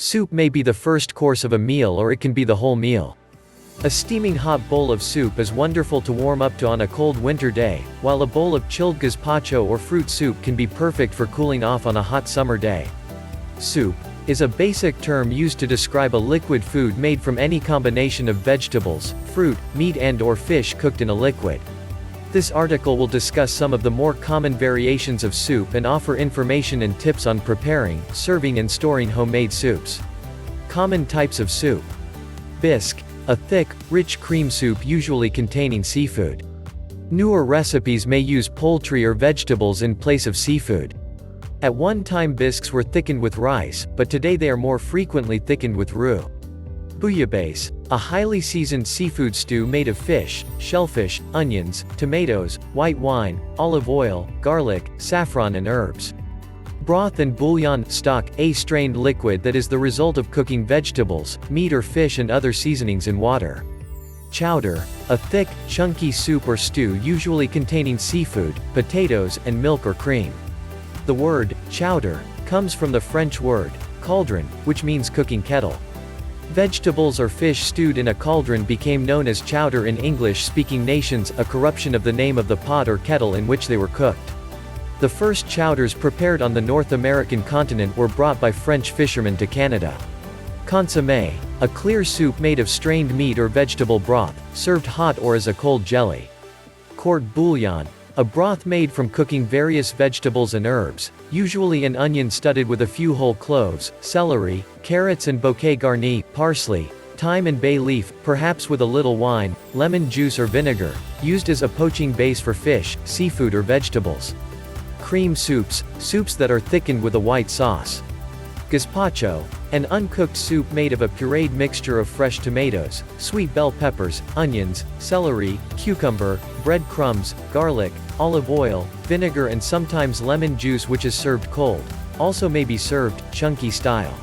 Soup may be the first course of a meal or it can be the whole meal. A steaming hot bowl of soup is wonderful to warm up to on a cold winter day, while a bowl of chilled gazpacho or fruit soup can be perfect for cooling off on a hot summer day. Soup is a basic term used to describe a liquid food made from any combination of vegetables, fruit, meat and/or fish cooked in a liquid. This article will discuss some of the more common variations of soup and offer information and tips on preparing, serving and storing homemade soups. Common types of soup. Bisque, a thick, rich cream soup usually containing seafood. Newer recipes may use poultry or vegetables in place of seafood. At one time bisques were thickened with rice, but today they are more frequently thickened with roux. Bouillabaisse, a highly seasoned seafood stew made of fish, shellfish, onions, tomatoes, white wine, olive oil, garlic, saffron and herbs. Broth and bouillon, stock, a strained liquid that is the result of cooking vegetables, meat or fish and other seasonings in water. Chowder, a thick, chunky soup or stew usually containing seafood, potatoes, and milk or cream. The word, chowder, comes from the French word, cauldron, which means cooking kettle. Vegetables or fish stewed in a cauldron became known as chowder in English-speaking nations, a corruption of the name of the pot or kettle in which they were cooked. The first chowders prepared on the North American continent were brought by French fishermen to Canada. Consommé, a clear soup made of strained meat or vegetable broth, served hot or as a cold jelly. Court bouillon, a broth made from cooking various vegetables and herbs, usually an onion studded with a few whole cloves, celery, carrots and bouquet garni, parsley, thyme and bay leaf, perhaps with a little wine, lemon juice or vinegar, used as a poaching base for fish, seafood or vegetables. Cream soups, soups that are thickened with a white sauce. Gazpacho, an uncooked soup made of a pureed mixture of fresh tomatoes, sweet bell peppers, onions, celery, cucumber, breadcrumbs, garlic, olive oil, vinegar and sometimes lemon juice which is served cold. Also may be served, chunky style.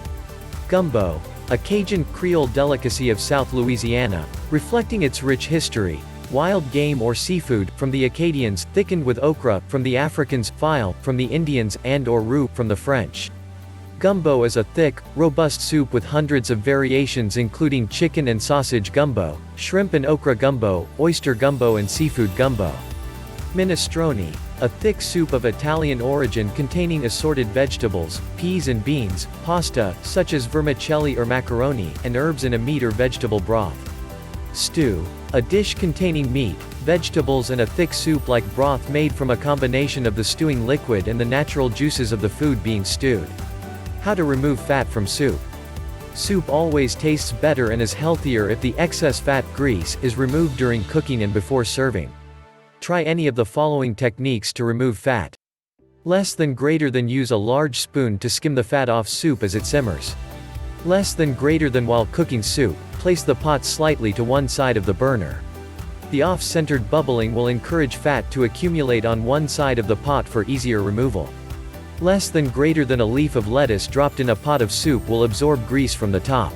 Gumbo, a Cajun Creole delicacy of South Louisiana, reflecting its rich history. Wild game or seafood, from the Acadians, thickened with okra, from the Africans, file, from the Indians, and/or roux, from the French. Gumbo is a thick, robust soup with hundreds of variations including chicken and sausage gumbo, shrimp and okra gumbo, oyster gumbo and seafood gumbo. Minestrone, a thick soup of Italian origin containing assorted vegetables, peas and beans, pasta, such as vermicelli or macaroni, and herbs in a meat or vegetable broth. Stew, a dish containing meat, vegetables and a thick soup-like broth made from a combination of the stewing liquid and the natural juices of the food being stewed. How to remove fat from soup. Soup always tastes better and is healthier if the excess fat, grease, is removed during cooking and before serving. Try any of the following techniques to remove fat. Less than greater than use a large spoon to skim the fat off soup as it simmers. Less than greater than while cooking soup, place the pot slightly to one side of the burner. The off-centered bubbling will encourage fat to accumulate on one side of the pot for easier removal. Less than greater than a leaf of lettuce dropped in a pot of soup will absorb grease from the top.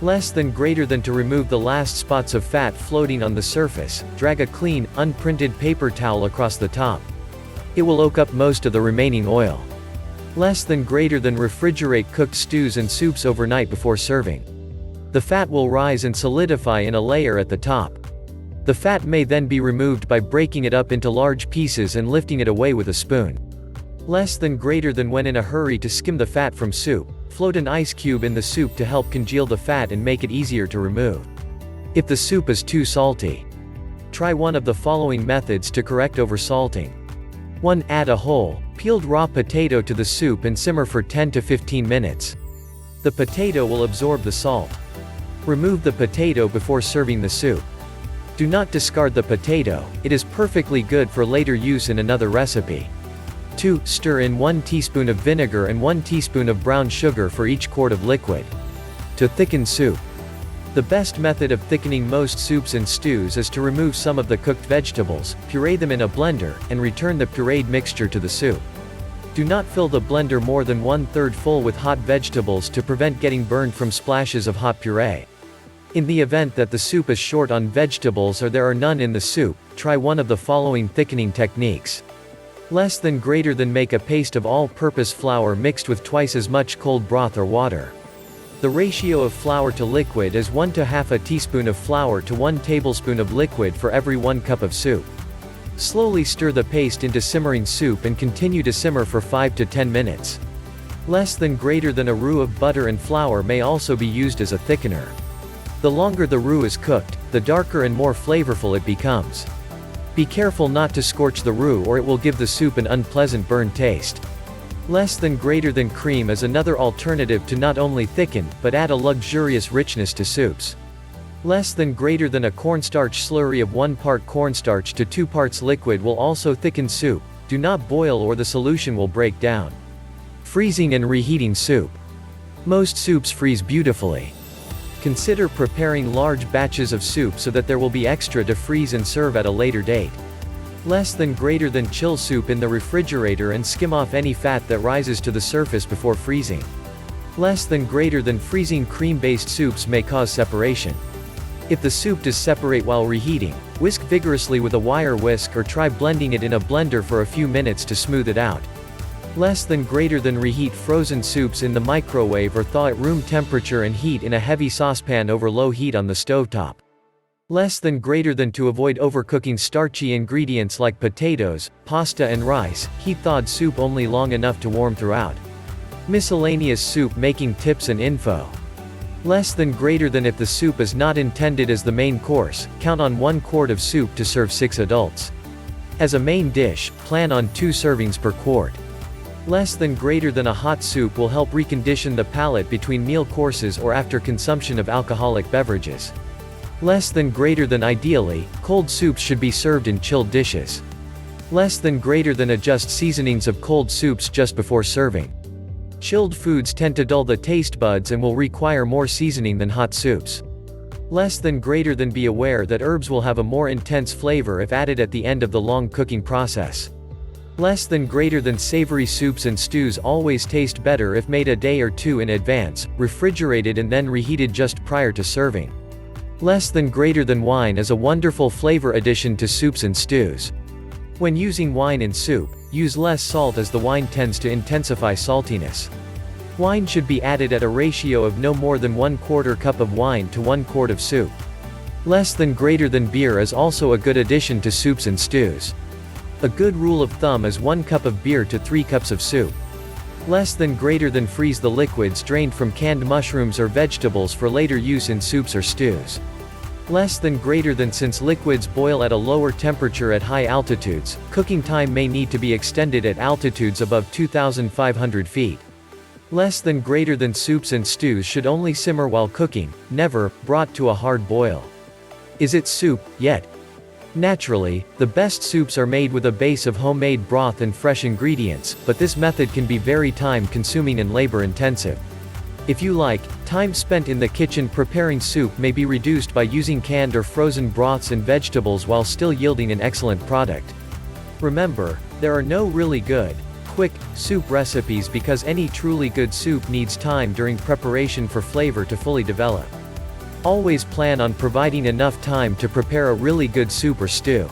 Less than greater than to remove the last spots of fat floating on the surface, drag a clean, unprinted paper towel across the top. It will soak up most of the remaining oil. Less than greater than refrigerate cooked stews and soups overnight before serving. The fat will rise and solidify in a layer at the top. The fat may then be removed by breaking it up into large pieces and lifting it away with a spoon. Less than greater than when in a hurry to skim the fat from soup, float an ice cube in the soup to help congeal the fat and make it easier to remove. If the soup is too salty, try one of the following methods to correct oversalting. 1. Add a whole, peeled raw potato to the soup and simmer for 10 to 15 minutes. The potato will absorb the salt. Remove the potato before serving the soup. Do not discard the potato, it is perfectly good for later use in another recipe. 2. Stir in 1 teaspoon of vinegar and 1 teaspoon of brown sugar for each quart of liquid. To thicken soup. The best method of thickening most soups and stews is to remove some of the cooked vegetables, puree them in a blender, and return the pureed mixture to the soup. Do not fill the blender more than 1/3 full with hot vegetables to prevent getting burned from splashes of hot puree. In the event that the soup is short on vegetables or there are none in the soup, try one of the following thickening techniques. Less than greater than make a paste of all-purpose flour mixed with twice as much cold broth or water. The ratio of flour to liquid is 1 to half a teaspoon of flour to 1 tablespoon of liquid for every 1 cup of soup. Slowly stir the paste into simmering soup and continue to simmer for 5 to 10 minutes. Less than greater than a roux of butter and flour may also be used as a thickener. The longer the roux is cooked, the darker and more flavorful it becomes. Be careful not to scorch the roux or it will give the soup an unpleasant burnt taste. Less than greater than cream is another alternative to not only thicken, but add a luxurious richness to soups. Less than greater than a cornstarch slurry of 1 part cornstarch to 2 parts liquid will also thicken soup. Do not boil or the solution will break down. Freezing and reheating soup. Most soups freeze beautifully. Consider preparing large batches of soup so that there will be extra to freeze and serve at a later date. Less than greater than chill soup in the refrigerator and skim off any fat that rises to the surface before freezing. Less than greater than freezing cream-based soups may cause separation. If the soup does separate while reheating, whisk vigorously with a wire whisk or try blending it in a blender for a few minutes to smooth it out. Less than greater than reheat frozen soups in the microwave or thaw at room temperature and heat in a heavy saucepan over low heat on the stovetop. Less than greater than to avoid overcooking starchy ingredients like potatoes, pasta and rice, heat thawed soup only long enough to warm throughout. Miscellaneous soup making tips and info. Less than greater than if the soup is not intended as the main course, count on 1 quart of soup to serve 6 adults. As a main dish, plan on 2 servings per quart. Less than greater than a hot soup will help recondition the palate between meal courses or after consumption of alcoholic beverages. Less than greater than ideally, cold soups should be served in chilled dishes. Less than greater than adjust seasonings of cold soups just before serving. Chilled foods tend to dull the taste buds and will require more seasoning than hot soups. Less than greater than be aware that herbs will have a more intense flavor if added at the end of the long cooking process. Less than greater than savory soups and stews always taste better if made a day or 2 in advance, refrigerated and then reheated just prior to serving. Less than greater than wine is a wonderful flavor addition to soups and stews. When using wine in soup, use less salt as the wine tends to intensify saltiness. Wine should be added at a ratio of no more than 1/4 cup of wine to 1 quart of soup. Less than greater than beer is also a good addition to soups and stews. A good rule of thumb is 1 cup of beer to 3 cups of soup. Less than greater than freeze the liquids drained from canned mushrooms or vegetables for later use in soups or stews. Less than greater than since liquids boil at a lower temperature at high altitudes, cooking time may need to be extended at altitudes above 2,500 feet. Less than greater than soups and stews should only simmer while cooking, never brought to a hard boil. Is it soup yet? Naturally, the best soups are made with a base of homemade broth and fresh ingredients, but this method can be very time-consuming and labor-intensive. If you like, time spent in the kitchen preparing soup may be reduced by using canned or frozen broths and vegetables while still yielding an excellent product. Remember, there are no really good, quick, soup recipes because any truly good soup needs time during preparation for flavor to fully develop. Always plan on providing enough time to prepare a really good soup or stew.